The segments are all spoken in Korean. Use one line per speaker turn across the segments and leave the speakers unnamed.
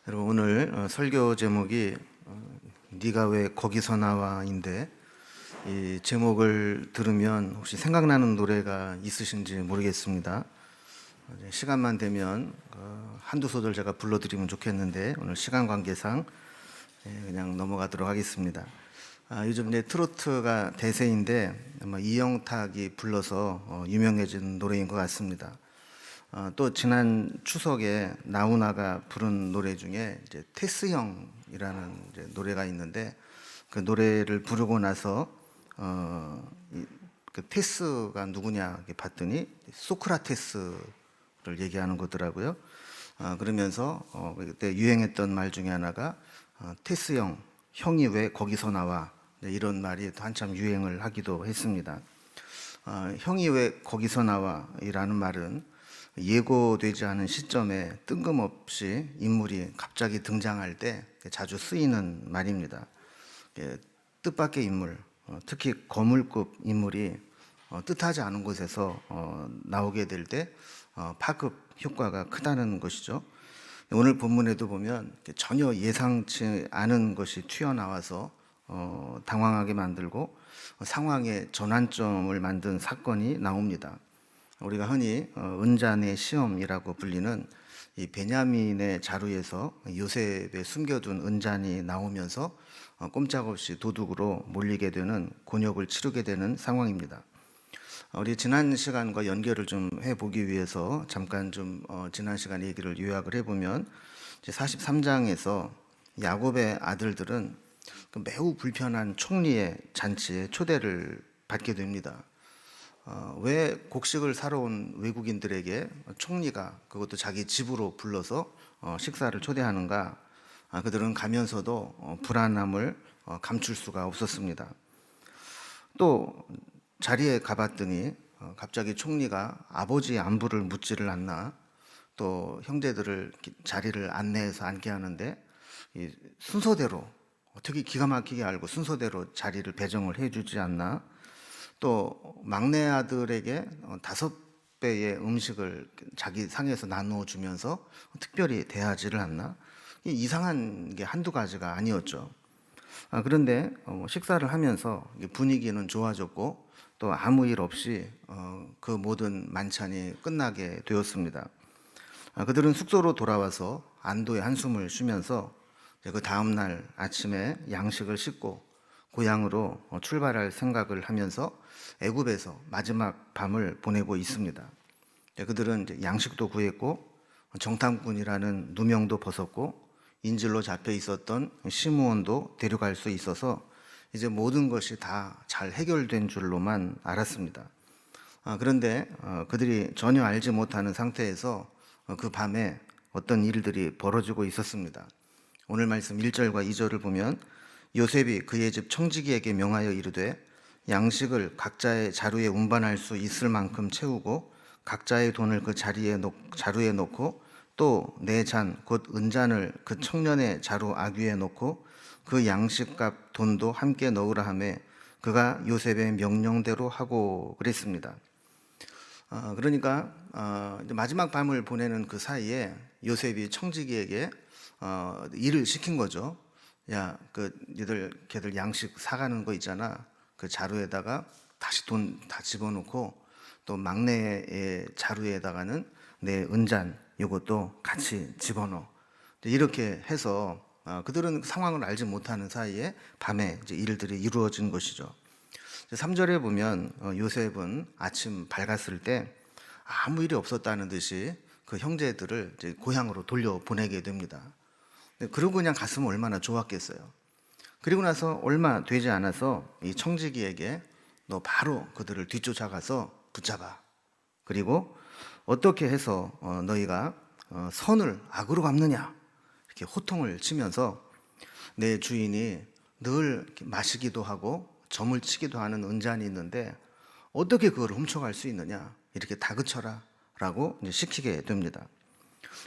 여러분 오늘 설교 제목이 네가 왜 거기서 나와인데 이 제목을 들으면 혹시 생각나는 노래가 있으신지 모르겠습니다. 이제 시간만 되면 한두 소절 제가 불러드리면 좋겠는데 오늘 시간 관계상 그냥 넘어가도록 하겠습니다. 요즘 이제 트로트가 대세인데 아마 이영탁이 불러서 유명해진 노래인 것 같습니다. 또 지난 추석에 나훈아가 부른 노래 중에 이제 테스 형이라는 이제 노래가 있는데 그 노래를 부르고 나서 그 테스가 누구냐 이렇게 봤더니 소크라테스를 얘기하는 거더라고요. 그러면서 그때 유행했던 말 중에 하나가 테스 형, 형이 왜 거기서 나와? 이런 말이 한참 유행을 하기도 했습니다. 형이 왜 거기서 나와? 이라는 말은 예고되지 않은 시점에 뜬금없이 인물이 갑자기 등장할 때 자주 쓰이는 말입니다. 뜻밖의 인물, 특히 거물급 인물이 뜻하지 않은 곳에서 나오게 될 때 파급 효과가 크다는 것이죠. 오늘 본문에도 보면 전혀 예상치 않은 것이 튀어나와서 당황하게 만들고 상황의 전환점을 만든 사건이 나옵니다. 우리가 흔히 은잔의 시험이라고 불리는 이 베냐민의 자루에서 요셉에 숨겨둔 은잔이 나오면서 꼼짝없이 도둑으로 몰리게 되는 곤욕을 치르게 되는 상황입니다. 우리 지난 시간과 연결을 좀 해보기 위해서 잠깐 좀 지난 시간 얘기를 요약을 해보면 43장에서 야곱의 아들들은 매우 불편한 총리의 잔치에 초대를 받게 됩니다. 왜 곡식을 사러 온 외국인들에게 총리가 그것도 자기 집으로 불러서 식사를 초대하는가? 그들은 가면서도 불안함을 감출 수가 없었습니다. 또 자리에 가봤더니 갑자기 총리가 아버지의 안부를 묻지를 않나, 또 형제들을 자리를 안내해서 앉게 하는데 순서대로 어떻게 기가 막히게 알고 순서대로 자리를 배정을 해주지 않나, 또 막내 아들에게 5배의 음식을 자기 상에서 나누어 주면서 특별히 대하지를 않나, 이상한 게 한두 가지가 아니었죠. 그런데 식사를 하면서 분위기는 좋아졌고 또 아무 일 없이 그 모든 만찬이 끝나게 되었습니다. 그들은 숙소로 돌아와서 안도의 한숨을 쉬면서 그 다음날 아침에 양식을 싣고 고향으로 출발할 생각을 하면서 애굽에서 마지막 밤을 보내고 있습니다. 그들은 이제 양식도 구했고 정탐꾼이라는 누명도 벗었고 인질로 잡혀 있었던 시므온도 데려갈 수 있어서 이제 모든 것이 다 잘 해결된 줄로만 알았습니다. 그런데 그들이 전혀 알지 못하는 상태에서 그 밤에 어떤 일들이 벌어지고 있었습니다. 오늘 말씀 1절과 2절을 보면 요셉이 그의 집 청지기에게 명하여 이르되 양식을 각자의 자루에 운반할 수 있을 만큼 채우고 각자의 돈을 그 자루에 놓고 또 내 잔 곧 은잔을 그 청년의 자루 아귀에 놓고 그 양식값 돈도 함께 넣으라 하매 그가 요셉의 명령대로 하고 그랬습니다. 그러니까 마지막 밤을 보내는 그 사이에 요셉이 청지기에게 일을 시킨 거죠. 야, 걔들 양식 사가는 거 있잖아. 그 자루에다가 다시 돈 다 집어넣고 또 막내의 자루에다가는 내 은잔 요것도 같이 집어넣어. 이렇게 해서 그들은 상황을 알지 못하는 사이에 밤에 이제 일들이 이루어진 것이죠. 3절에 보면 요셉은 아침 밝았을 때 아무 일이 없었다는 듯이 그 형제들을 이제 고향으로 돌려보내게 됩니다. 그러고 그냥 갔으면 얼마나 좋았겠어요. 그리고 나서 얼마 되지 않아서 이 청지기에게 너 바로 그들을 뒤쫓아가서 붙잡아. 그리고 어떻게 해서 너희가 선을 악으로 갚느냐 이렇게 호통을 치면서 내 주인이 늘 마시기도 하고 점을 치기도 하는 은잔이 있는데 어떻게 그걸 훔쳐갈 수 있느냐 이렇게 다그쳐라 라고 이제 시키게 됩니다.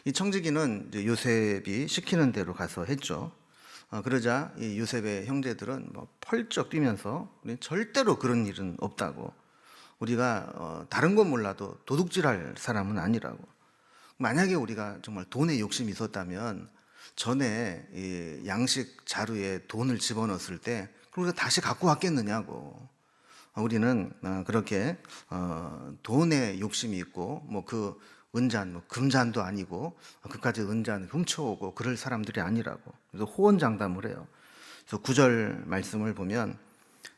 이 청지기는 이제 요셉이 시키는 대로 가서 했죠. 그러자 이 요셉의 형제들은 펄쩍 뛰면서 절대로 그런 일은 없다고, 우리가 다른 건 몰라도 도둑질할 사람은 아니라고, 만약에 우리가 정말 돈에 욕심이 있었다면 전에 이 양식 자루에 돈을 집어넣었을 때 그걸 다시 갖고 왔겠느냐고. 우리는 그렇게 돈에 욕심이 있고 뭐 그 은잔, 뭐 금잔도 아니고 그까지 은잔 훔쳐오고 그럴 사람들이 아니라고. 그래서 호언장담을 해요. 그래서 9절 말씀을 보면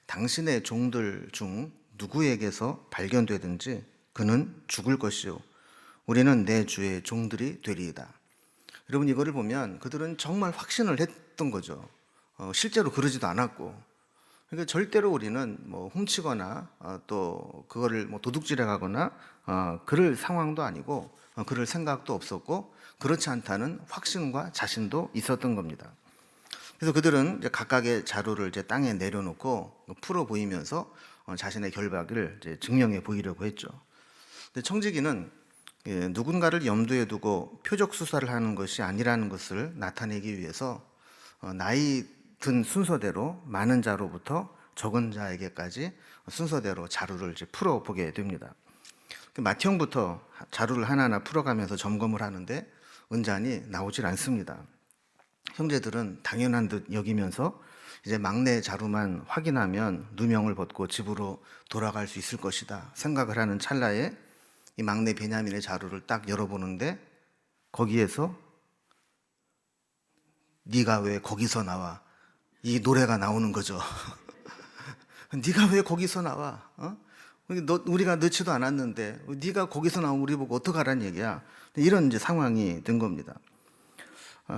당신의 종들 중 누구에게서 발견되든지 그는 죽을 것이요 우리는 내 주의 종들이 되리이다. 여러분, 이거를 보면 그들은 정말 확신을 했던 거죠. 실제로 그러지도 않았고. 그러니까 절대로 우리는 뭐 훔치거나 또 그거를 뭐 도둑질해 가거나 그럴 상황도 아니고 그럴 생각도 없었고 그렇지 않다는 확신과 자신도 있었던 겁니다. 그래서 그들은 이제 각각의 자루를 이제 땅에 내려놓고 풀어 보이면서 자신의 결박을 이제 증명해 보이려고 했죠. 근데 청지기는 누군가를 염두에 두고 표적 수사를 하는 것이 아니라는 것을 나타내기 위해서 나이 든 순서대로 많은 자로부터 적은 자에게까지 순서대로 자루를 이제 풀어보게 됩니다. 맏형부터 자루를 하나하나 풀어가면서 점검을 하는데 은잔이 나오질 않습니다. 형제들은 당연한 듯 여기면서 이제 막내 자루만 확인하면 누명을 벗고 집으로 돌아갈 수 있을 것이다 생각을 하는 찰나에 이 막내 베냐민의 자루를 딱 열어보는데 거기에서 네가 왜 거기서 나와? 이 노래가 나오는 거죠. 네가 왜 거기서 나와? 우리가 넣지도 않았는데 네가 거기서 나오면 우리 보고 어떡하라는 얘기야. 이런 이제 상황이 된 겁니다.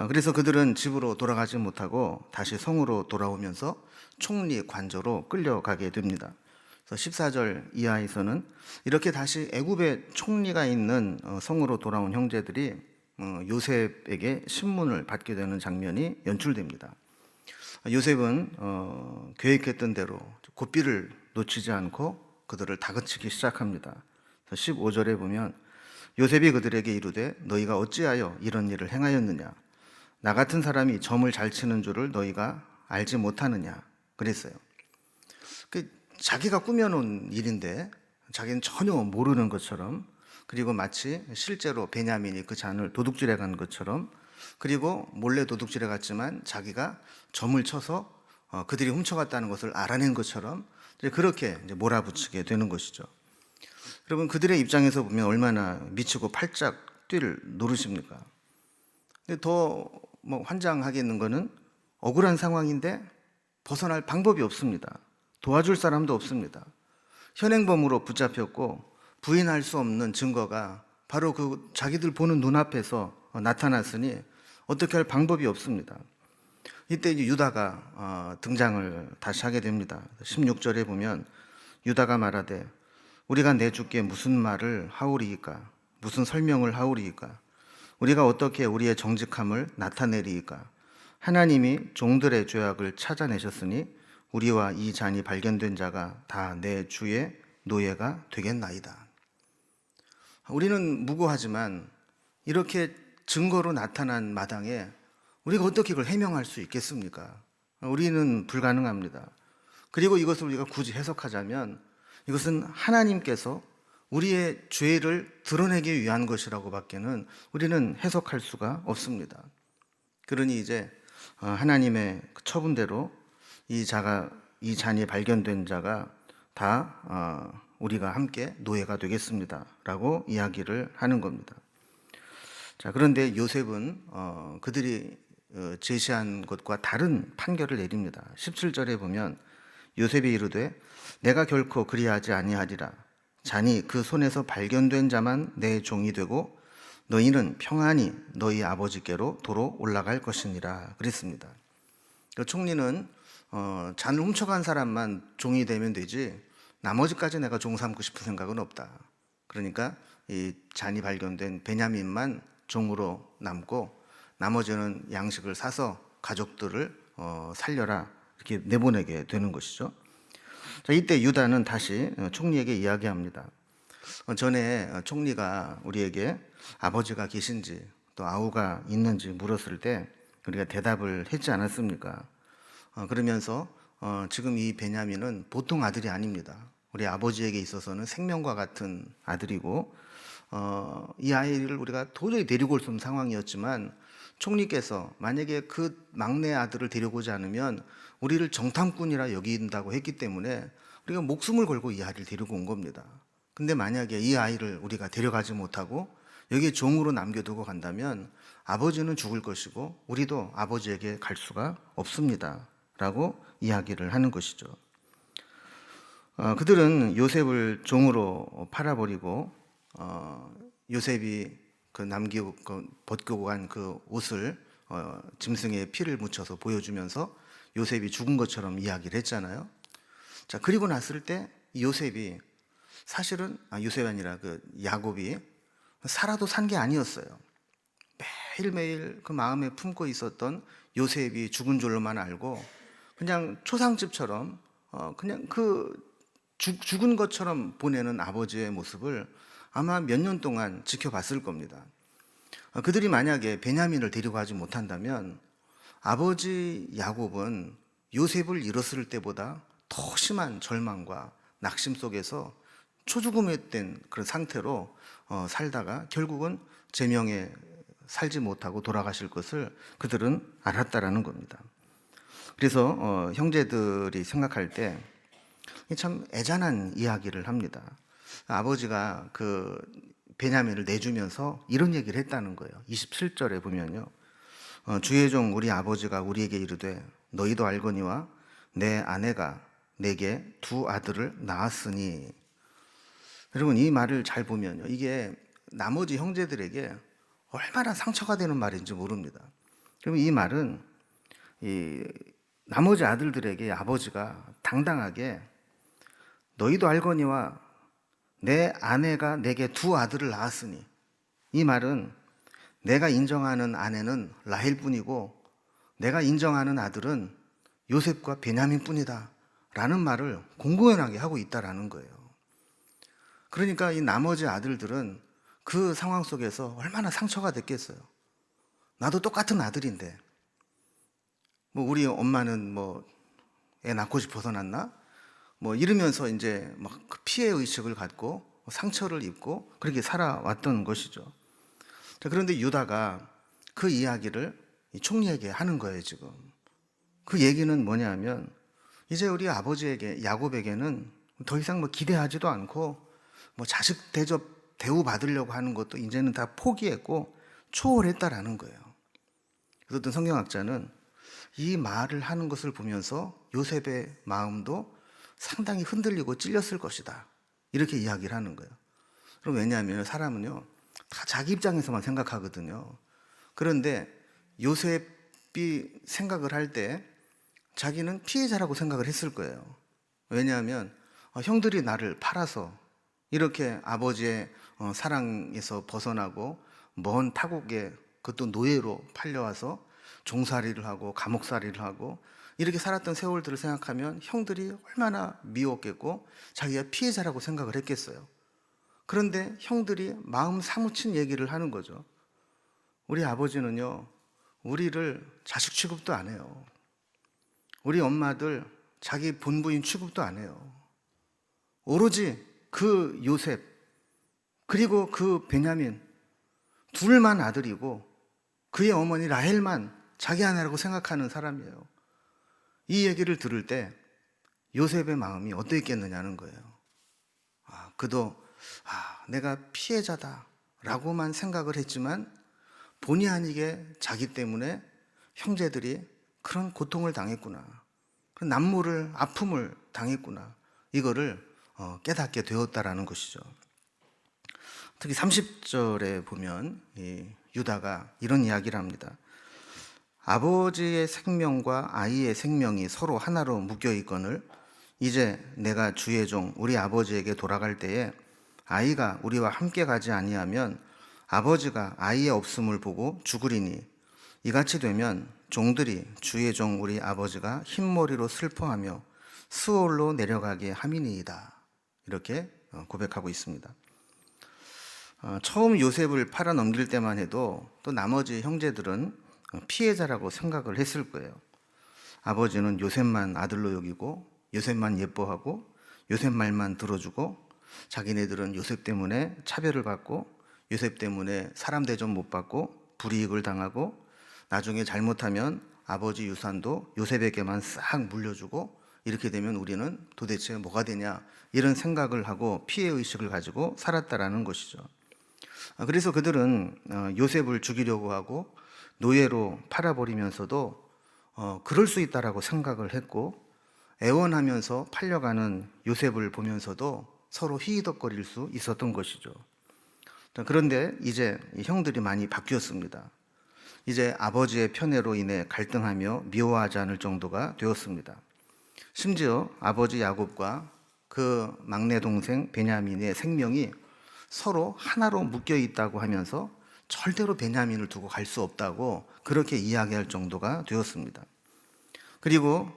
그래서 그들은 집으로 돌아가지 못하고 다시 성으로 돌아오면서 총리 관저로 끌려가게 됩니다. 그래서 14절 이하에서는 이렇게 다시 애굽의 총리가 있는 성으로 돌아온 형제들이 요셉에게 신문을 받게 되는 장면이 연출됩니다. 요셉은 계획했던 대로 고삐를 놓치지 않고 그들을 다그치기 시작합니다. 15절에 보면 요셉이 그들에게 이르되 너희가 어찌하여 이런 일을 행하였느냐? 나 같은 사람이 점을 잘 치는 줄을 너희가 알지 못하느냐? 그랬어요. 자기가 꾸며놓은 일인데 자기는 전혀 모르는 것처럼, 그리고 마치 실제로 베냐민이 그 잔을 도둑질해 간 것처럼, 그리고 몰래 도둑질해 갔지만 자기가 점을 쳐서 그들이 훔쳐갔다는 것을 알아낸 것처럼 그렇게 이제 몰아붙이게 되는 것이죠. 여러분, 그들의 입장에서 보면 얼마나 미치고 팔짝 뛸 노릇입니까? 근데 더 뭐 환장하겠는 거는 억울한 상황인데 벗어날 방법이 없습니다. 도와줄 사람도 없습니다. 현행범으로 붙잡혔고 부인할 수 없는 증거가 바로 그 자기들 보는 눈앞에서 나타났으니 어떻게 할 방법이 없습니다. 이때 이제 유다가 등장을 다시 하게 됩니다. 16절에 보면 유다가 말하되 우리가 내 주께 무슨 말을 하오리이까? 무슨 설명을 하오리이까? 우리가 어떻게 우리의 정직함을 나타내리이까? 하나님이 종들의 죄악을 찾아내셨으니 우리와 이 잔이 발견된 자가 다 내 주의 노예가 되겠나이다. 우리는 무고하지만 이렇게 증거로 나타난 마당에 우리가 어떻게 이걸 해명할 수 있겠습니까? 우리는 불가능합니다. 그리고 이것을 우리가 굳이 해석하자면 이것은 하나님께서 우리의 죄를 드러내기 위한 것이라고 밖에는 우리는 해석할 수가 없습니다. 그러니 이제 하나님의 처분대로 이 잔이 발견된 자가 다 우리가 함께 노예가 되겠습니다 라고 이야기를 하는 겁니다. 자, 그런데 요셉은 그들이 제시한 것과 다른 판결을 내립니다. 17절에 보면 요셉이 이르되 내가 결코 그리하지 아니하리라. 잔이 그 손에서 발견된 자만 내 종이 되고 너희는 평안히 너희 아버지께로 도로 올라갈 것이니라 그랬습니다. 그 총리는 잔을 훔쳐간 사람만 종이 되면 되지 나머지까지 내가 종 삼고 싶은 생각은 없다. 그러니까 이 잔이 발견된 베냐민만 종으로 남고 나머지는 양식을 사서 가족들을 살려라 이렇게 내보내게 되는 것이죠. 자, 이때 유다는 다시 총리에게 이야기합니다. 전에 총리가 우리에게 아버지가 계신지 또 아우가 있는지 물었을 때 우리가 대답을 했지 않았습니까? 그러면서 지금 이 베냐민은 보통 아들이 아닙니다. 우리 아버지에게 있어서는 생명과 같은 아들이고 이 아이를 우리가 도저히 데리고 올 수 없는 상황이었지만 총리께서 만약에 그 막내 아들을 데려오지 않으면 우리를 정탐꾼이라 여긴다고 했기 때문에 우리가 목숨을 걸고 이 아이를 데리고 온 겁니다. 근데 만약에 이 아이를 우리가 데려가지 못하고 여기에 종으로 남겨두고 간다면 아버지는 죽을 것이고 우리도 아버지에게 갈 수가 없습니다 라고 이야기를 하는 것이죠. 그들은 요셉을 종으로 팔아버리고 요셉이 그 남기고 벗고 간 그 옷을 짐승의 피를 묻혀서 보여주면서 요셉이 죽은 것처럼 이야기를 했잖아요. 자, 그리고 났을 때 요셉이 사실은 요셉이 아니라 그 야곱이 살아도 산 게 아니었어요. 매일매일 그 마음에 품고 있었던 요셉이 죽은 줄로만 알고 그냥 초상집처럼 그냥 그 죽은 것처럼 보내는 아버지의 모습을 아마 몇 년 동안 지켜봤을 겁니다. 그들이 만약에 베냐민을 데리고 가지 못한다면 아버지 야곱은 요셉을 잃었을 때보다 더 심한 절망과 낙심 속에서 초죽음에 된 그런 상태로 살다가 결국은 제명에 살지 못하고 돌아가실 것을 그들은 알았다라는 겁니다. 그래서 형제들이 생각할 때 참 애잔한 이야기를 합니다. 아버지가 그 베냐민을 내주면서 이런 얘기를 했다는 거예요. 27절에 보면요. 주의 종 우리 아버지가 우리에게 이르되 너희도 알거니와 내 아내가 내게 두 아들을 낳았으니. 여러분, 이 말을 잘 보면요, 이게 나머지 형제들에게 얼마나 상처가 되는 말인지 모릅니다. 그러면 이 말은 이 나머지 아들들에게 아버지가 당당하게 너희도 알거니와 내 아내가 내게 두 아들을 낳았으니, 이 말은 내가 인정하는 아내는 라헬뿐이고 내가 인정하는 아들은 요셉과 베냐민 뿐이다 라는 말을 공공연하게 하고 있다라는 거예요. 그러니까 이 나머지 아들들은 그 상황 속에서 얼마나 상처가 됐겠어요. 나도 똑같은 아들인데 뭐 우리 엄마는 뭐 애 낳고 싶어서 낳나? 뭐 이러면서 이제 막 피해 의식을 갖고 상처를 입고 그렇게 살아왔던 것이죠. 자, 그런데 유다가 그 이야기를 총리에게 하는 거예요, 지금. 그 얘기는 뭐냐면 이제 우리 아버지에게, 야곱에게는 더 이상 뭐 기대하지도 않고 뭐 자식 대접 대우 받으려고 하는 것도 이제는 다 포기했고 초월했다라는 거예요. 그래서 어떤 성경학자는 이 말을 하는 것을 보면서 요셉의 마음도 상당히 흔들리고 찔렸을 것이다, 이렇게 이야기를 하는 거예요. 그럼 왜냐하면 사람은요 다 자기 입장에서만 생각하거든요. 그런데 요셉이 생각을 할 때 자기는 피해자라고 생각을 했을 거예요. 왜냐하면 형들이 나를 팔아서 이렇게 아버지의 사랑에서 벗어나고 먼 타국에, 그것도 노예로 팔려와서 종살이를 하고 감옥살이를 하고 이렇게 살았던 세월들을 생각하면 형들이 얼마나 미웠겠고 자기가 피해자라고 생각을 했겠어요. 그런데 형들이 마음 사무친 얘기를 하는 거죠. 우리 아버지는요 우리를 자식 취급도 안 해요. 우리 엄마들 자기 본부인 취급도 안 해요. 오로지 그 요셉 그리고 그 베냐민 둘만 아들이고 그의 어머니 라헬만 자기 아내라고 생각하는 사람이에요. 이 얘기를 들을 때 요셉의 마음이 어떠했겠느냐는 거예요. 그도 내가 피해자다 라고만 생각을 했지만 본의 아니게 자기 때문에 형제들이 그런 고통을 당했구나, 그런 난모를, 아픔을 당했구나, 이거를 깨닫게 되었다라는 것이죠. 특히 30절에 보면 유다가 이런 이야기를 합니다. 아버지의 생명과 아이의 생명이 서로 하나로 묶여 있거늘 이제 내가 주의 종 우리 아버지에게 돌아갈 때에 아이가 우리와 함께 가지 아니하면 아버지가 아이의 없음을 보고 죽으리니 이같이 되면 종들이 주의 종 우리 아버지가 흰머리로 슬퍼하며 스올로 내려가게 함이니이다, 이렇게 고백하고 있습니다. 처음 요셉을 팔아 넘길 때만 해도 또 나머지 형제들은 피해자라고 생각을 했을 거예요. 아버지는 요셉만 아들로 여기고 요셉만 예뻐하고 요셉 말만 들어주고 자기네들은 요셉 때문에 차별을 받고 요셉 때문에 사람 대접 못 받고 불이익을 당하고 나중에 잘못하면 아버지 유산도 요셉에게만 싹 물려주고 이렇게 되면 우리는 도대체 뭐가 되냐 이런 생각을 하고 피해의식을 가지고 살았다라는 것이죠. 그래서 그들은 요셉을 죽이려고 하고 노예로 팔아버리면서도 그럴 수 있다라고 생각을 했고 애원하면서 팔려가는 요셉을 보면서도 서로 희희덕거릴 수 있었던 것이죠. 그런데 이제 형들이 많이 바뀌었습니다. 이제 아버지의 편애로 인해 갈등하며 미워하지 않을 정도가 되었습니다. 심지어 아버지 야곱과 그 막내 동생 베냐민의 생명이 서로 하나로 묶여 있다고 하면서 절대로 베냐민을 두고 갈 수 없다고 그렇게 이야기할 정도가 되었습니다. 그리고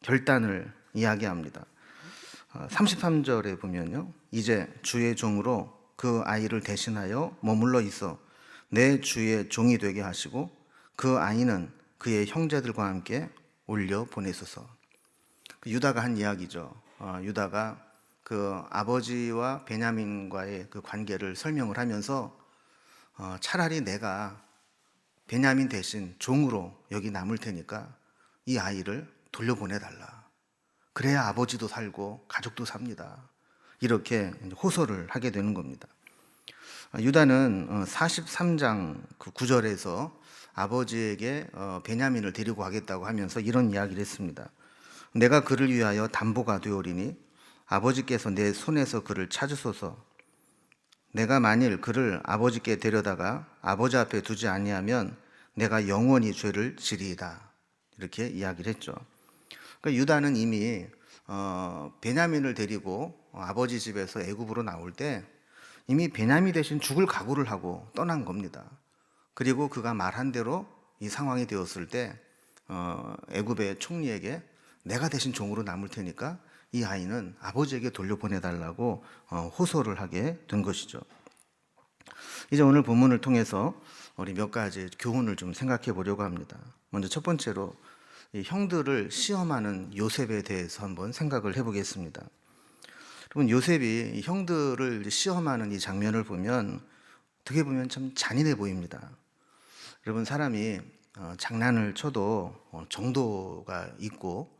결단을 이야기합니다. 33절에 보면요, 이제 주의 종으로 그 아이를 대신하여 머물러 있어 내 주의 종이 되게 하시고 그 아이는 그의 형제들과 함께 올려 보내소서. 유다가 한 이야기죠. 유다가 그 아버지와 베냐민과의 그 관계를 설명을 하면서 차라리 내가 베냐민 대신 종으로 여기 남을 테니까 이 아이를 돌려보내달라. 그래야 아버지도 살고 가족도 삽니다. 이렇게 호소를 하게 되는 겁니다. 유다는 43장 그 9절에서 아버지에게 베냐민을 데리고 가겠다고 하면서 이런 이야기를 했습니다. 내가 그를 위하여 담보가 되오리니 아버지께서 내 손에서 그를 찾으소서. 내가 만일 그를 아버지께 데려다가 아버지 앞에 두지 아니하면 내가 영원히 죄를 지리이다. 이렇게 이야기를 했죠. 그러니까 유다는 이미 베냐민을 데리고 아버지 집에서 애굽으로 나올 때 이미 베냐민 대신 죽을 각오를 하고 떠난 겁니다. 그리고 그가 말한 대로 이 상황이 되었을 때 애굽의 총리에게 내가 대신 종으로 남을 테니까 이 아이는 아버지에게 돌려보내달라고 호소를 하게 된 것이죠. 이제 오늘 본문을 통해서 우리 몇 가지 교훈을 좀 생각해 보려고 합니다. 먼저 첫 번째로 이 형들을 시험하는 요셉에 대해서 한번 생각을 해보겠습니다. 여러분, 요셉이 형들을 시험하는 이 장면을 보면 어떻게 보면 참 잔인해 보입니다. 여러분, 사람이 장난을 쳐도 정도가 있고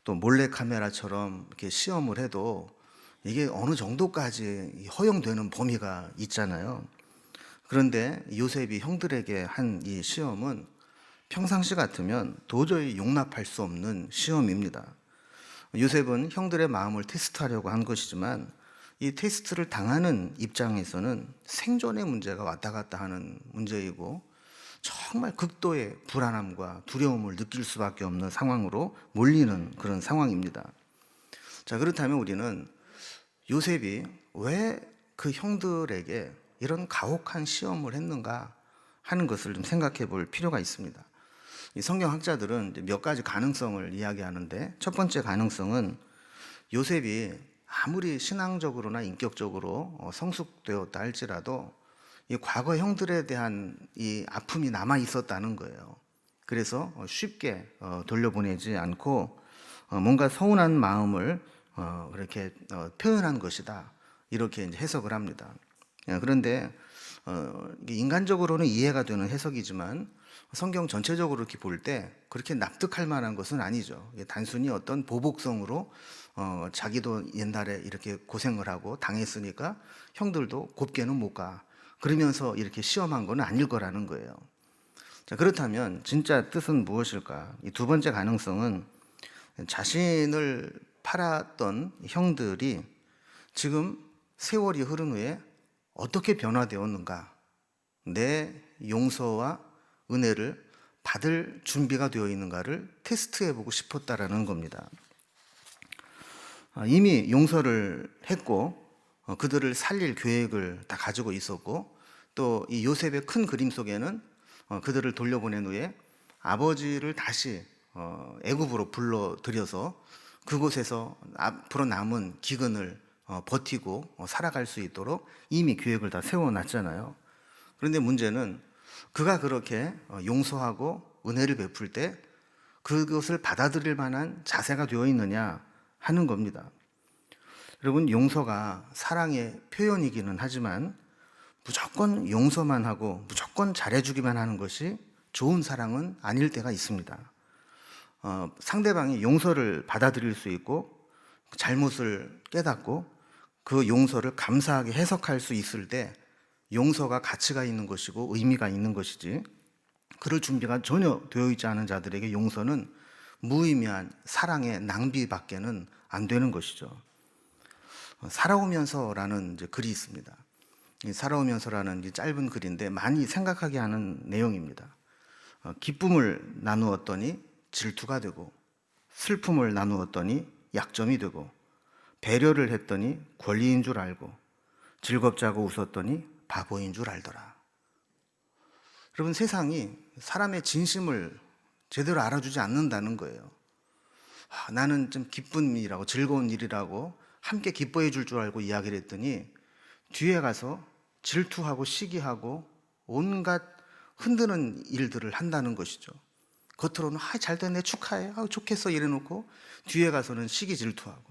또 몰래카메라처럼 이렇게 시험을 해도 이게 어느 정도까지 허용되는 범위가 있잖아요. 그런데 요셉이 형들에게 한 이 시험은 평상시 같으면 도저히 용납할 수 없는 시험입니다. 요셉은 형들의 마음을 테스트하려고 한 것이지만 이 테스트를 당하는 입장에서는 생존의 문제가 왔다 갔다 하는 문제이고 정말 극도의 불안함과 두려움을 느낄 수밖에 없는 상황으로 몰리는 그런 상황입니다. 자, 그렇다면 우리는 요셉이 왜 그 형들에게 이런 가혹한 시험을 했는가 하는 것을 좀 생각해 볼 필요가 있습니다. 이 성경학자들은 몇 가지 가능성을 이야기하는데 첫 번째 가능성은 요셉이 아무리 신앙적으로나 인격적으로 성숙되었다 할지라도 이 과거 형들에 대한 이 아픔이 남아 있었다는 거예요. 그래서 쉽게 돌려보내지 않고 뭔가 서운한 마음을 그렇게 표현한 것이다. 이렇게 이제 해석을 합니다. 그런데 인간적으로는 이해가 되는 해석이지만 성경 전체적으로 이렇게 볼 때 그렇게 납득할 만한 것은 아니죠. 단순히 어떤 보복성으로 자기도 옛날에 이렇게 고생을 하고 당했으니까 형들도 곱게는 못 가. 그러면서 이렇게 시험한 건 아닐 거라는 거예요. 자, 그렇다면 진짜 뜻은 무엇일까? 이 두 번째 가능성은 자신을 팔았던 형들이 지금 세월이 흐른 후에 어떻게 변화되었는가? 내 용서와 은혜를 받을 준비가 되어 있는가를 테스트해보고 싶었다라는 겁니다. 이미 용서를 했고 그들을 살릴 계획을 다 가지고 있었고 또 이 요셉의 큰 그림 속에는 그들을 돌려보낸 후에 아버지를 다시 애굽으로 불러들여서 그곳에서 앞으로 남은 기근을 버티고 살아갈 수 있도록 이미 계획을 다 세워놨잖아요. 그런데 문제는 그가 그렇게 용서하고 은혜를 베풀 때 그것을 받아들일 만한 자세가 되어 있느냐 하는 겁니다. 여러분, 용서가 사랑의 표현이기는 하지만 무조건 용서만 하고 무조건 잘해주기만 하는 것이 좋은 사랑은 아닐 때가 있습니다. 상대방이 용서를 받아들일 수 있고 잘못을 깨닫고 그 용서를 감사하게 해석할 수 있을 때 용서가 가치가 있는 것이고 의미가 있는 것이지, 그럴 준비가 전혀 되어 있지 않은 자들에게 용서는 무의미한 사랑의 낭비밖에는 안 되는 것이죠. 살아오면서라는 이제 글이 있습니다. 이 살아오면서라는 이 짧은 글인데 많이 생각하게 하는 내용입니다. 기쁨을 나누었더니 질투가 되고, 슬픔을 나누었더니 약점이 되고, 배려를 했더니 권리인 줄 알고, 즐겁자고 웃었더니 바보인 줄 알더라. 여러분, 세상이 사람의 진심을 제대로 알아주지 않는다는 거예요. 나는 좀 기쁜 일이라고 즐거운 일이라고 함께 기뻐해 줄 줄 알고 이야기를 했더니 뒤에 가서 질투하고 시기하고 온갖 흔드는 일들을 한다는 것이죠. 겉으로는 잘 됐네, 축하해, 좋겠어 이래놓고 뒤에 가서는 시기 질투하고,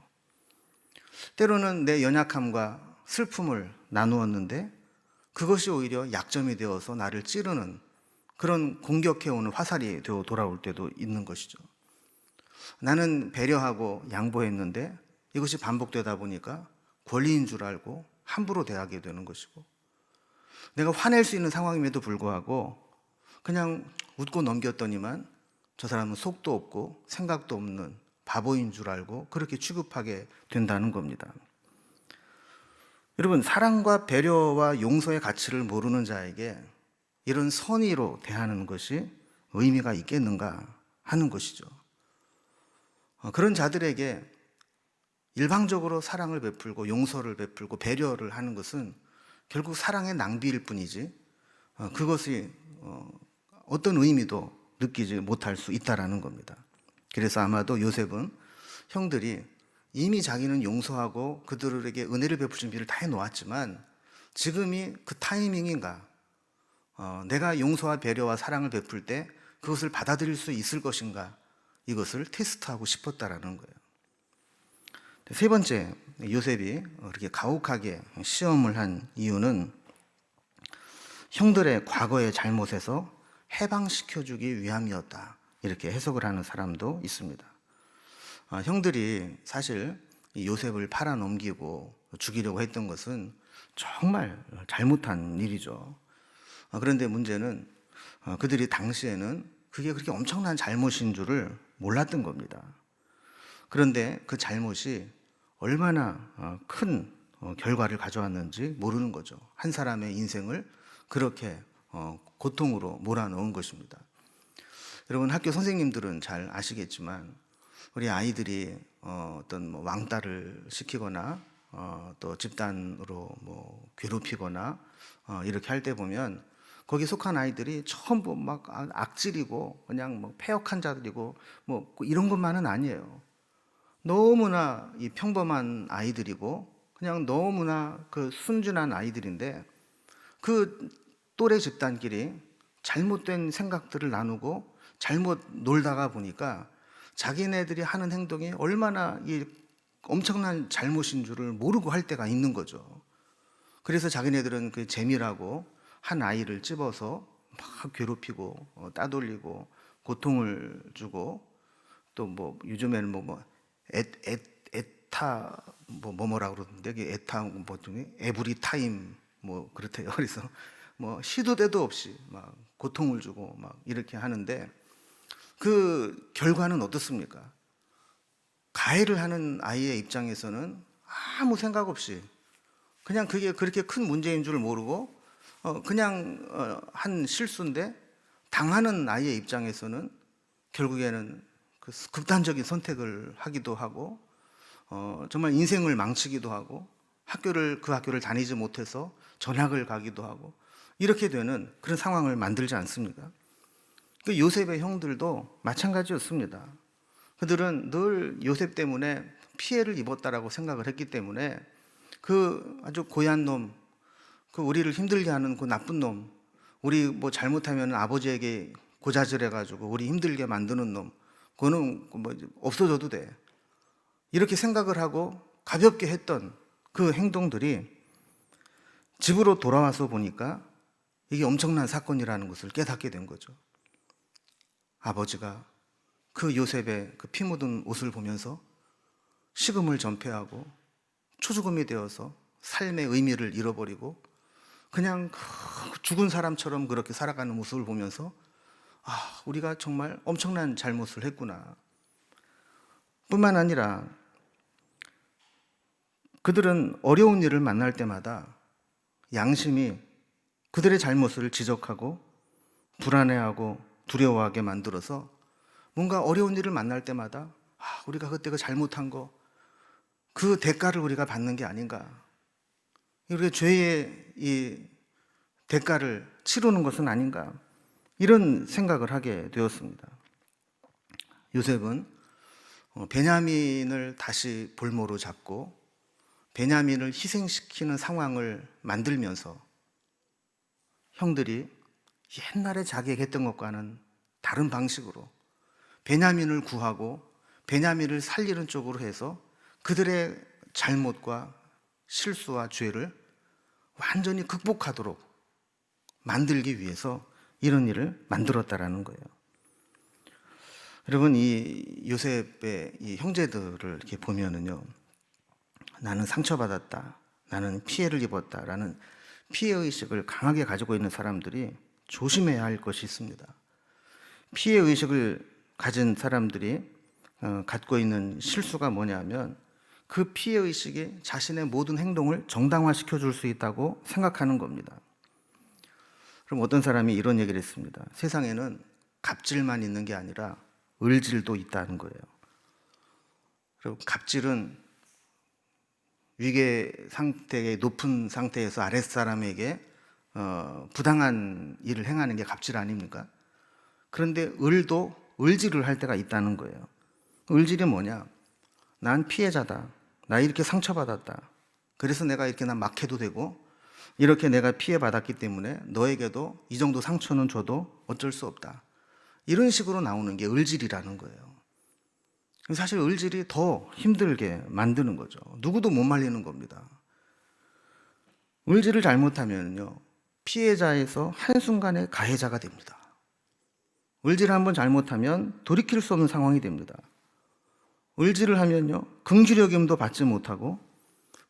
때로는 내 연약함과 슬픔을 나누었는데 그것이 오히려 약점이 되어서 나를 찌르는 그런 공격해오는 화살이 되어 돌아올 때도 있는 것이죠. 나는 배려하고 양보했는데 이것이 반복되다 보니까 권리인 줄 알고 함부로 대하게 되는 것이고, 내가 화낼 수 있는 상황임에도 불구하고 그냥 웃고 넘겼더니만 저 사람은 속도 없고 생각도 없는 바보인 줄 알고 그렇게 취급하게 된다는 겁니다. 여러분, 사랑과 배려와 용서의 가치를 모르는 자에게 이런 선의로 대하는 것이 의미가 있겠는가 하는 것이죠. 그런 자들에게 일방적으로 사랑을 베풀고 용서를 베풀고 배려를 하는 것은 결국 사랑의 낭비일 뿐이지 그것이 어떤 의미도 느끼지 못할 수 있다라는 겁니다. 그래서 아마도 요셉은 형들이 이미 자기는 용서하고 그들에게 은혜를 베풀 준비를 다 해놓았지만 지금이 그 타이밍인가, 내가 용서와 배려와 사랑을 베풀 때 그것을 받아들일 수 있을 것인가, 이것을 테스트하고 싶었다라는 거예요. 세 번째, 요셉이 그렇게 가혹하게 시험을 한 이유는 형들의 과거의 잘못에서 해방시켜주기 위함이었다, 이렇게 해석을 하는 사람도 있습니다. 형들이 사실 요셉을 팔아넘기고 죽이려고 했던 것은 정말 잘못한 일이죠. 그런데 문제는 그들이 당시에는 그게 그렇게 엄청난 잘못인 줄을 몰랐던 겁니다. 그런데 그 잘못이 얼마나 큰 결과를 가져왔는지 모르는 거죠. 한 사람의 인생을 그렇게 고통으로 몰아넣은 것입니다. 여러분, 학교 선생님들은 잘 아시겠지만 우리 아이들이 어떤 왕따를 시키거나 또 집단으로 괴롭히거나 이렇게 할 때 보면 거기 속한 아이들이 전부 막 악질이고 그냥 패역한 자들이고 이런 것만은 아니에요. 너무나 이 평범한 아이들이고 그냥 너무나 그 순진한 아이들인데 그 또래 집단끼리 잘못된 생각들을 나누고 잘못 놀다가 보니까 자기네들이 하는 행동이 얼마나 이 엄청난 잘못인 줄을 모르고 할 때가 있는 거죠. 그래서 자기네들은 그 재미라고 한 아이를 찝어서 막 괴롭히고 따돌리고 고통을 주고, 또 요즘에는 에타 뭐라고 그러던데, 에타 중에 에브리 타임 그렇대요. 그래서 시도 때도 없이 막 고통을 주고 막 이렇게 하는데 그 결과는 어떻습니까? 가해를 하는 아이의 입장에서는 아무 생각 없이 그냥 그게 그렇게 큰 문제인 줄 모르고 그냥 한 실수인데, 당하는 아이의 입장에서는 결국에는 그 극단적인 선택을 하기도 하고 정말 인생을 망치기도 하고 그 학교를 다니지 못해서 전학을 가기도 하고 이렇게 되는 그런 상황을 만들지 않습니까? 그 요셉의 형들도 마찬가지였습니다. 그들은 늘 요셉 때문에 피해를 입었다라고 생각을 했기 때문에 그 아주 고얀 놈, 그 우리를 힘들게 하는 그 나쁜 놈, 우리 잘못하면 아버지에게 고자질해가지고 우리 힘들게 만드는 놈, 그거는 없어져도 돼, 이렇게 생각을 하고 가볍게 했던 그 행동들이 집으로 돌아와서 보니까 이게 엄청난 사건이라는 것을 깨닫게 된 거죠. 아버지가 그 요셉의 그 피 묻은 옷을 보면서 식음을 전폐하고 초죽음이 되어서 삶의 의미를 잃어버리고 그냥 죽은 사람처럼 그렇게 살아가는 모습을 보면서 우리가 정말 엄청난 잘못을 했구나. 뿐만 아니라 그들은 어려운 일을 만날 때마다 양심이 그들의 잘못을 지적하고 불안해하고 두려워하게 만들어서 뭔가 어려운 일을 만날 때마다 우리가 그때 그 잘못한 거, 그 대가를 우리가 받는 게 아닌가. 우리가 죄의 이 대가를 치르는 것은 아닌가. 이런 생각을 하게 되었습니다. 요셉은 베냐민을 다시 볼모로 잡고 베냐민을 희생시키는 상황을 만들면서 형들이 옛날에 자기에게 했던 것과는 다른 방식으로 베냐민을 구하고 베냐민을 살리는 쪽으로 해서 그들의 잘못과 실수와 죄를 완전히 극복하도록 만들기 위해서 이런 일을 만들었다라는 거예요. 여러분, 이 요셉의 이 형제들을 이렇게 보면은요, 나는 상처받았다, 나는 피해를 입었다라는 피해의식을 강하게 가지고 있는 사람들이 조심해야 할 것이 있습니다. 피해의식을 가진 사람들이 갖고 있는 실수가 뭐냐면 그 피해의식이 자신의 모든 행동을 정당화시켜 줄 수 있다고 생각하는 겁니다. 그럼 어떤 사람이 이런 얘기를 했습니다. 세상에는 갑질만 있는 게 아니라 을질도 있다는 거예요. 그리고 갑질은 위계 상태의 높은 상태에서 아랫사람에게 부당한 일을 행하는 게 갑질 아닙니까? 그런데 을도 을질을 할 때가 있다는 거예요. 을질이 뭐냐? 난 피해자다. 나 이렇게 상처받았다. 그래서 내가 이렇게 난 막해도 되고 이렇게 내가 피해받았기 때문에 너에게도 이 정도 상처는 줘도 어쩔 수 없다. 이런 식으로 나오는 게 을질이라는 거예요. 사실 을질이 더 힘들게 만드는 거죠. 누구도 못 말리는 겁니다. 을질을 잘못하면요, 피해자에서 한순간에 가해자가 됩니다. 을질을 한번 잘못하면 돌이킬 수 없는 상황이 됩니다. 을질을 하면요, 긍지력임도 받지 못하고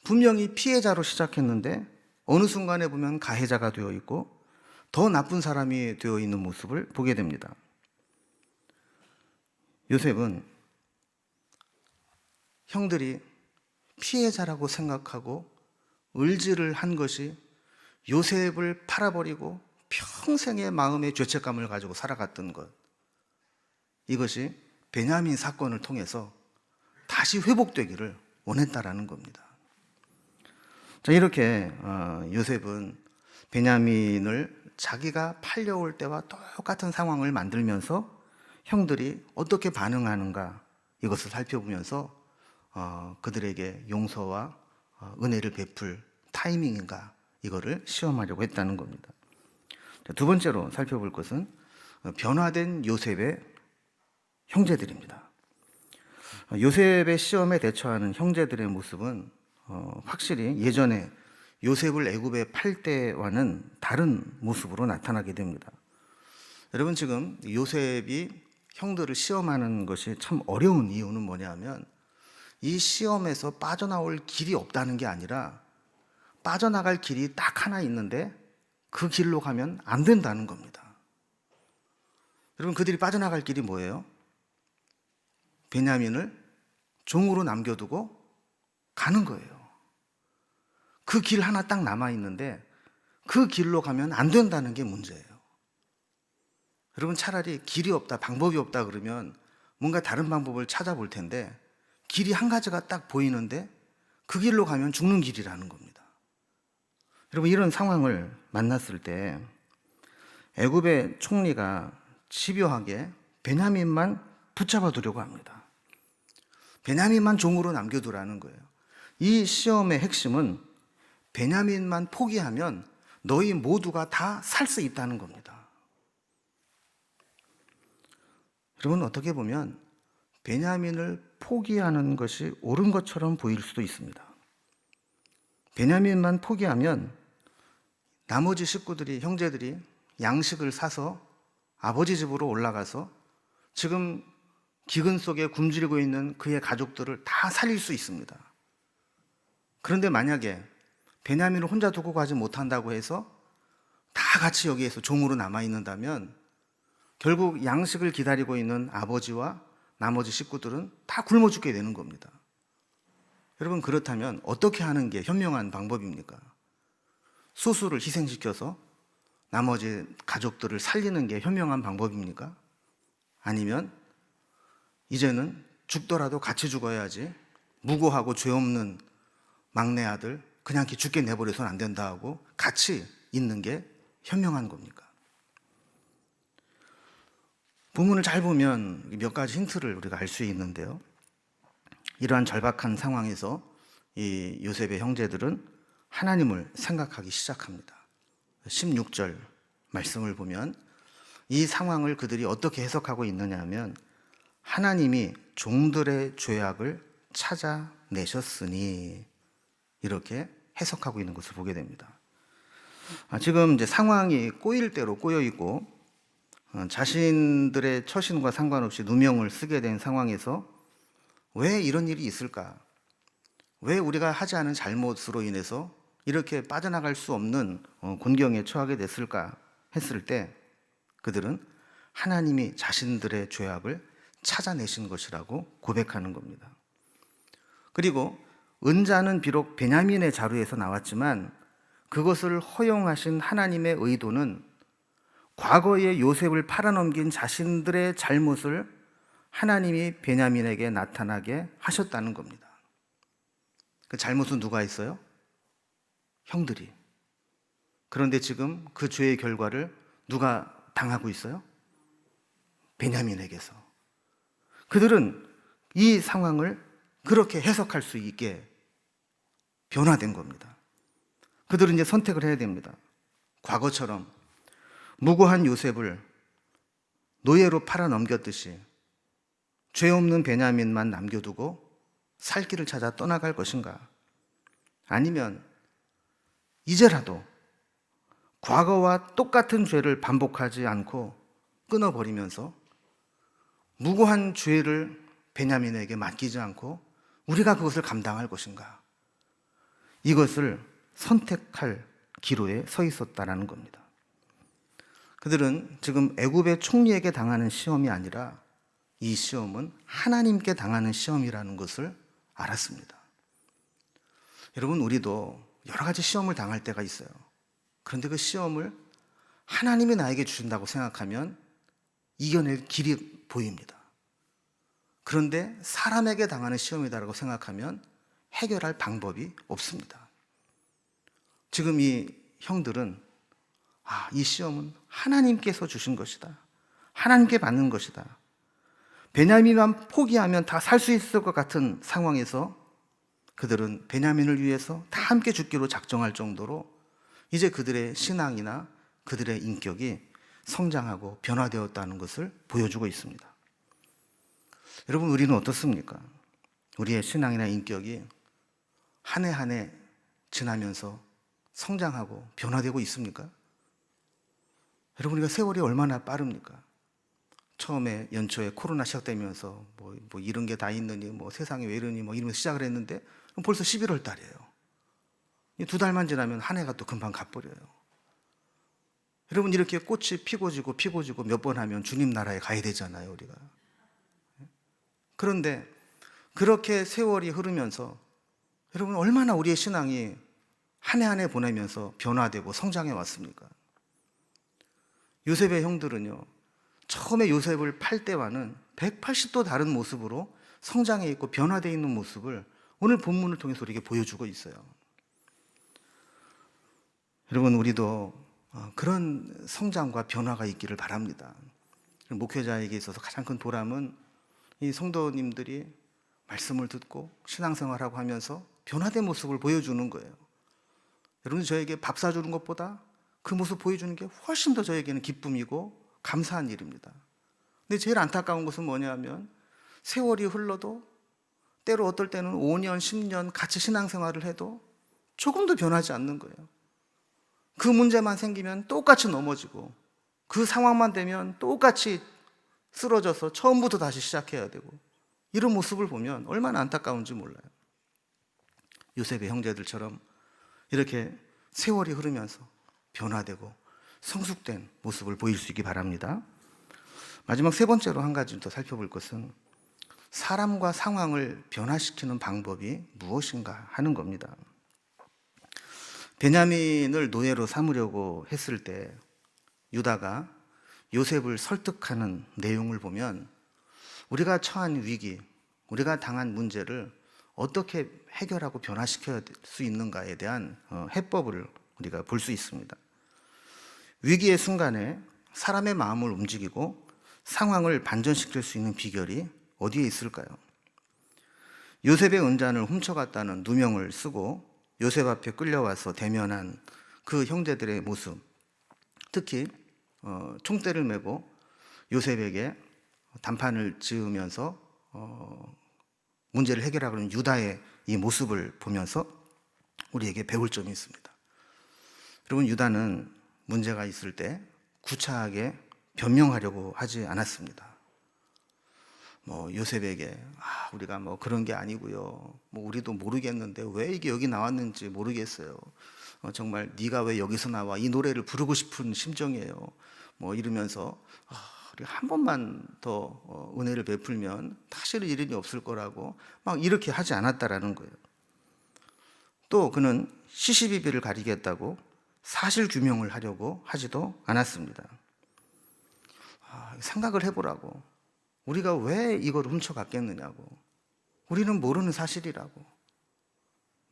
분명히 피해자로 시작했는데 어느 순간에 보면 가해자가 되어 있고 더 나쁜 사람이 되어 있는 모습을 보게 됩니다. 요셉은 형들이 피해자라고 생각하고 을질을 한 것이 요셉을 팔아버리고 평생의 마음의 죄책감을 가지고 살아갔던 것, 이것이 베냐민 사건을 통해서 다시 회복되기를 원했다라는 겁니다. 자, 이렇게 요셉은 베냐민을 자기가 팔려올 때와 똑같은 상황을 만들면서 형들이 어떻게 반응하는가, 이것을 살펴보면서 그들에게 용서와 은혜를 베풀 타이밍인가, 이거를 시험하려고 했다는 겁니다. 자, 두 번째로 살펴볼 것은 변화된 요셉의 형제들입니다. 요셉의 시험에 대처하는 형제들의 모습은 확실히 예전에 요셉을 애굽에 팔 때와는 다른 모습으로 나타나게 됩니다. 여러분, 지금 요셉이 형들을 시험하는 것이 참 어려운 이유는 뭐냐면 이 시험에서 빠져나올 길이 없다는 게 아니라 빠져나갈 길이 딱 하나 있는데 그 길로 가면 안 된다는 겁니다. 여러분, 그들이 빠져나갈 길이 뭐예요? 베냐민을 종으로 남겨두고 가는 거예요. 그 길 하나 딱 남아있는데 그 길로 가면 안 된다는 게 문제예요. 여러분, 차라리 길이 없다, 방법이 없다 그러면 뭔가 다른 방법을 찾아볼 텐데 길이 한 가지가 딱 보이는데 그 길로 가면 죽는 길이라는 겁니다. 여러분, 이런 상황을 만났을 때 애굽의 총리가 집요하게 베냐민만 붙잡아 두려고 합니다. 베냐민만 종으로 남겨두라는 거예요. 이 시험의 핵심은 베냐민만 포기하면 너희 모두가 다 살 수 있다는 겁니다. 여러분, 어떻게 보면 베냐민을 포기하는 것이 옳은 것처럼 보일 수도 있습니다. 베냐민만 포기하면 나머지 식구들이, 형제들이 양식을 사서 아버지 집으로 올라가서 지금 기근 속에 굶주리고 있는 그의 가족들을 다 살릴 수 있습니다. 그런데 만약에 베냐민을 혼자 두고 가지 못한다고 해서 다 같이 여기에서 종으로 남아있는다면 결국 양식을 기다리고 있는 아버지와 나머지 식구들은 다 굶어 죽게 되는 겁니다. 여러분, 그렇다면 어떻게 하는 게 현명한 방법입니까? 소수를 희생시켜서 나머지 가족들을 살리는 게 현명한 방법입니까? 아니면 이제는 죽더라도 같이 죽어야지 무고하고 죄 없는 막내 아들 그냥 이렇게 죽게 내버려서는 안 된다 하고 같이 있는 게 현명한 겁니까? 본문을 잘 보면 몇 가지 힌트를 우리가 알 수 있는데요. 이러한 절박한 상황에서 이 요셉의 형제들은 하나님을 생각하기 시작합니다. 16절 말씀을 보면 이 상황을 그들이 어떻게 해석하고 있느냐 하면 하나님이 종들의 죄악을 찾아내셨으니 이렇게 해석하고 있는 것을 보게 됩니다. 지금 이제 상황이 꼬일 대로 꼬여 있고 자신들의 처신과 상관없이 누명을 쓰게 된 상황에서 왜 이런 일이 있을까? 왜 우리가 하지 않은 잘못으로 인해서 이렇게 빠져나갈 수 없는 곤경에 처하게 됐을까 했을 때 그들은 하나님이 자신들의 죄악을 찾아내신 것이라고 고백하는 겁니다. 그리고 은자는 비록 베냐민의 자루에서 나왔지만 그것을 허용하신 하나님의 의도는 과거에 요셉을 팔아넘긴 자신들의 잘못을 하나님이 베냐민에게 나타나게 하셨다는 겁니다. 그 잘못은 누가 했어요? 형들이. 그런데 지금 그 죄의 결과를 누가 당하고 있어요? 베냐민에게서. 그들은 이 상황을 그렇게 해석할 수 있게 변화된 겁니다. 그들은 이제 선택을 해야 됩니다. 과거처럼 무고한 요셉을 노예로 팔아 넘겼듯이 죄 없는 베냐민만 남겨두고 살 길을 찾아 떠나갈 것인가? 아니면 이제라도 과거와 똑같은 죄를 반복하지 않고 끊어버리면서 무고한 죄를 베냐민에게 맡기지 않고 우리가 그것을 감당할 것인가? 이것을 선택할 기로에 서 있었다라는 겁니다. 그들은 지금 애굽의 총리에게 당하는 시험이 아니라 이 시험은 하나님께 당하는 시험이라는 것을 알았습니다. 여러분, 우리도 여러 가지 시험을 당할 때가 있어요. 그런데 그 시험을 하나님이 나에게 주신다고 생각하면 이겨낼 길이 보입니다. 그런데 사람에게 당하는 시험이다라고 생각하면 해결할 방법이 없습니다. 지금 이 형들은 이 시험은 하나님께서 주신 것이다. 하나님께 받는 것이다. 베냐민만 포기하면 다 살 수 있을 것 같은 상황에서 그들은 베냐민을 위해서 다 함께 죽기로 작정할 정도로 이제 그들의 신앙이나 그들의 인격이 성장하고 변화되었다는 것을 보여주고 있습니다. 여러분, 우리는 어떻습니까? 우리의 신앙이나 인격이 한 해 한 해 지나면서 성장하고 변화되고 있습니까? 여러분, 우리가 세월이 얼마나 빠릅니까? 처음에 연초에 코로나 시작되면서 뭐 이런 게 다 있느니 세상에 왜 이러니 이러면서 시작을 했는데 벌써 11월 달이에요. 2달만 지나면 한 해가 또 금방 가버려요. 여러분, 이렇게 꽃이 피고 지고 몇 번 하면 주님 나라에 가야 되잖아요, 우리가. 그런데 그렇게 세월이 흐르면서 여러분, 얼마나 우리의 신앙이 한 해 한 해 보내면서 변화되고 성장해 왔습니까? 요셉의 형들은요, 처음에 요셉을 팔 때와는 180도 다른 모습으로 성장해 있고 변화되어 있는 모습을 오늘 본문을 통해서 우리에게 보여주고 있어요. 여러분, 우리도 그런 성장과 변화가 있기를 바랍니다. 목회자에게 있어서 가장 큰 보람은 이 성도님들이 말씀을 듣고 신앙생활하고 하면서 변화된 모습을 보여주는 거예요. 여러분, 저에게 밥 사주는 것보다 그 모습 보여주는 게 훨씬 더 저에게는 기쁨이고 감사한 일입니다. 근데 제일 안타까운 것은 뭐냐면 세월이 흘러도 때로 어떨 때는 5년, 10년 같이 신앙생활을 해도 조금도 변하지 않는 거예요. 그 문제만 생기면 똑같이 넘어지고, 그 상황만 되면 똑같이 쓰러져서 처음부터 다시 시작해야 되고, 이런 모습을 보면 얼마나 안타까운지 몰라요. 요셉의 형제들처럼 이렇게 세월이 흐르면서 변화되고 성숙된 모습을 보일 수 있기 바랍니다. 마지막 세 번째로 한 가지 더 살펴볼 것은 사람과 상황을 변화시키는 방법이 무엇인가 하는 겁니다. 베냐민을 노예로 삼으려고 했을 때 유다가 요셉을 설득하는 내용을 보면 우리가 처한 위기, 우리가 당한 문제를 어떻게 해결하고 변화시킬 수 있는가에 대한 해법을 우리가 볼 수 있습니다. 위기의 순간에 사람의 마음을 움직이고 상황을 반전시킬 수 있는 비결이 어디에 있을까요? 요셉의 은잔을 훔쳐갔다는 누명을 쓰고 요셉 앞에 끌려와서 대면한 그 형제들의 모습, 특히 총대를 메고 요셉에게 단판을 지으면서 문제를 해결하려는 유다의 이 모습을 보면서 우리에게 배울 점이 있습니다. 여러분, 유다는 문제가 있을 때 구차하게 변명하려고 하지 않았습니다. 요셉에게 우리가 그런 게 아니고요, 우리도 모르겠는데 왜 이게 여기 나왔는지 모르겠어요. 정말 네가 왜 여기서 나와, 이 노래를 부르고 싶은 심정이에요. 이러면서 우리 한 번만 더 은혜를 베풀면 다시는 이런 일이 없을 거라고 막 이렇게 하지 않았다라는 거예요. 또 그는 시시비비를 가리겠다고 사실 규명을 하려고 하지도 않았습니다. 생각을 해보라고. 우리가 왜 이걸 훔쳐갔겠느냐고. 우리는 모르는 사실이라고.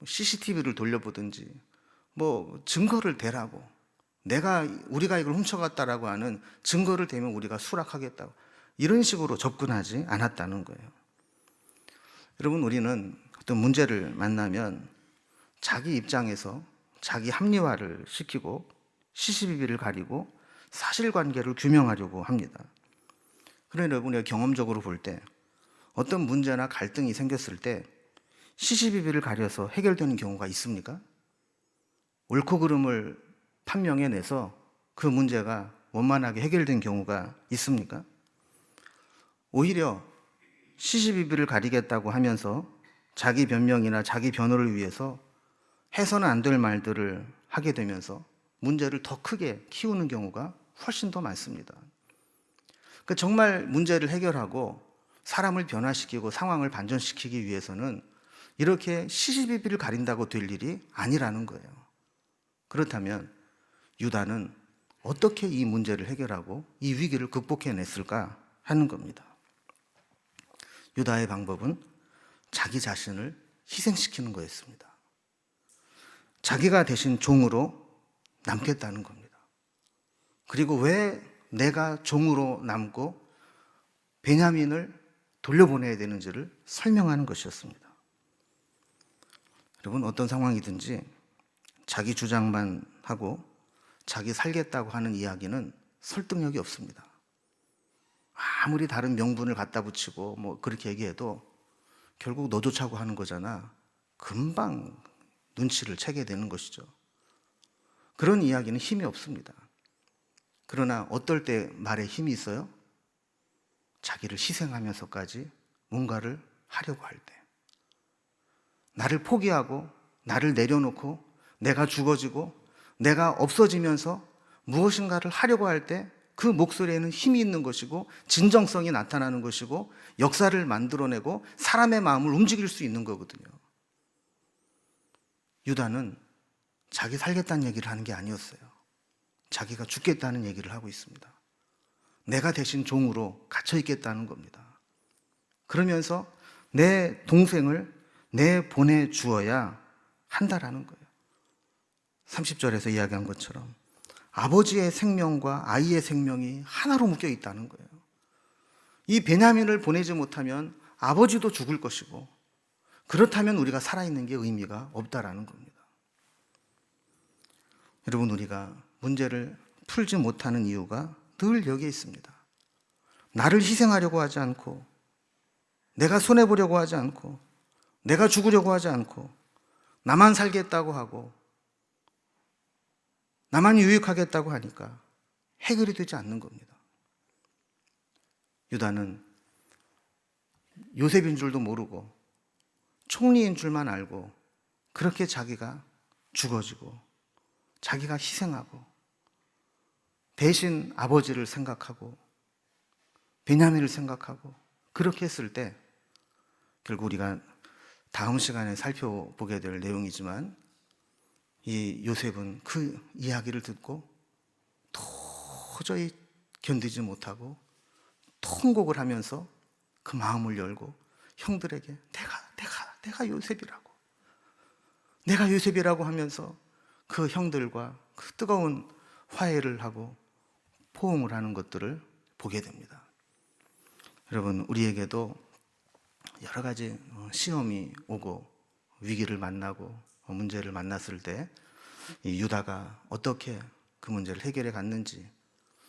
CCTV를 돌려보든지 증거를 대라고. 우리가 이걸 훔쳐갔다라고 하는 증거를 대면 우리가 수락하겠다고. 이런 식으로 접근하지 않았다는 거예요. 여러분, 우리는 어떤 문제를 만나면 자기 입장에서 자기 합리화를 시키고 시시비비를 가리고 사실관계를 규명하려고 합니다. 그러나 여러분, 우리가 경험적으로 볼 때 어떤 문제나 갈등이 생겼을 때 시시비비를 가려서 해결되는 경우가 있습니까? 옳고 그름을 판명해내서 그 문제가 원만하게 해결된 경우가 있습니까? 오히려 시시비비를 가리겠다고 하면서 자기 변명이나 자기 변호를 위해서 해서는 안 될 말들을 하게 되면서 문제를 더 크게 키우는 경우가 훨씬 더 많습니다. 정말 문제를 해결하고 사람을 변화시키고 상황을 반전시키기 위해서는 이렇게 시시비비를 가린다고 될 일이 아니라는 거예요. 그렇다면 유다는 어떻게 이 문제를 해결하고 이 위기를 극복해냈을까 하는 겁니다. 유다의 방법은 자기 자신을 희생시키는 거였습니다. 자기가 대신 종으로 남겠다는 겁니다. 그리고 왜 내가 종으로 남고 베냐민을 돌려보내야 되는지를 설명하는 것이었습니다. 여러분, 어떤 상황이든지 자기 주장만 하고 자기 살겠다고 하는 이야기는 설득력이 없습니다. 아무리 다른 명분을 갖다 붙이고 그렇게 얘기해도 결국 너 좋자고 하는 거잖아. 금방 눈치를 채게 되는 것이죠. 그런 이야기는 힘이 없습니다. 그러나 어떨 때 말에 힘이 있어요? 자기를 희생하면서까지 뭔가를 하려고 할 때, 나를 포기하고 나를 내려놓고 내가 죽어지고 내가 없어지면서 무엇인가를 하려고 할 때 그 목소리에는 힘이 있는 것이고 진정성이 나타나는 것이고 역사를 만들어내고 사람의 마음을 움직일 수 있는 거거든요. 유다는 자기 살겠다는 얘기를 하는 게 아니었어요. 자기가 죽겠다는 얘기를 하고 있습니다. 내가 대신 종으로 갇혀 있겠다는 겁니다. 그러면서 내 동생을 내보내주어야 한다라는 거예요. 30절에서 이야기한 것처럼 아버지의 생명과 아이의 생명이 하나로 묶여 있다는 거예요. 이 베냐민을 보내지 못하면 아버지도 죽을 것이고, 그렇다면 우리가 살아있는 게 의미가 없다라는 겁니다. 여러분, 우리가 문제를 풀지 못하는 이유가 늘 여기에 있습니다. 나를 희생하려고 하지 않고, 내가 손해보려고 하지 않고, 내가 죽으려고 하지 않고, 나만 살겠다고 하고, 나만 유익하겠다고 하니까 해결이 되지 않는 겁니다. 유다는 요셉인 줄도 모르고 총리인 줄만 알고 그렇게 자기가 죽어지고 자기가 희생하고 대신 아버지를 생각하고 베냐민을 생각하고 그렇게 했을 때 결국 우리가 다음 시간에 살펴보게 될 내용이지만 이 요셉은 그 이야기를 듣고 도저히 견디지 못하고 통곡을 하면서 그 마음을 열고 형들에게 내가 요셉이라고 하면서 그 형들과 그 뜨거운 화해를 하고 포옹을 하는 것들을 보게 됩니다. 여러분, 우리에게도 여러 가지 시험이 오고 위기를 만나고 문제를 만났을 때 이 유다가 어떻게 그 문제를 해결해 갔는지,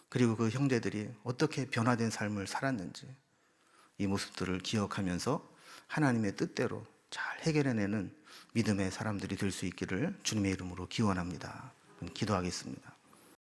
그리고 그 형제들이 어떻게 변화된 삶을 살았는지, 이 모습들을 기억하면서 하나님의 뜻대로 잘 해결해내는 믿음의 사람들이 될 수 있기를 주님의 이름으로 기원합니다. 기도하겠습니다.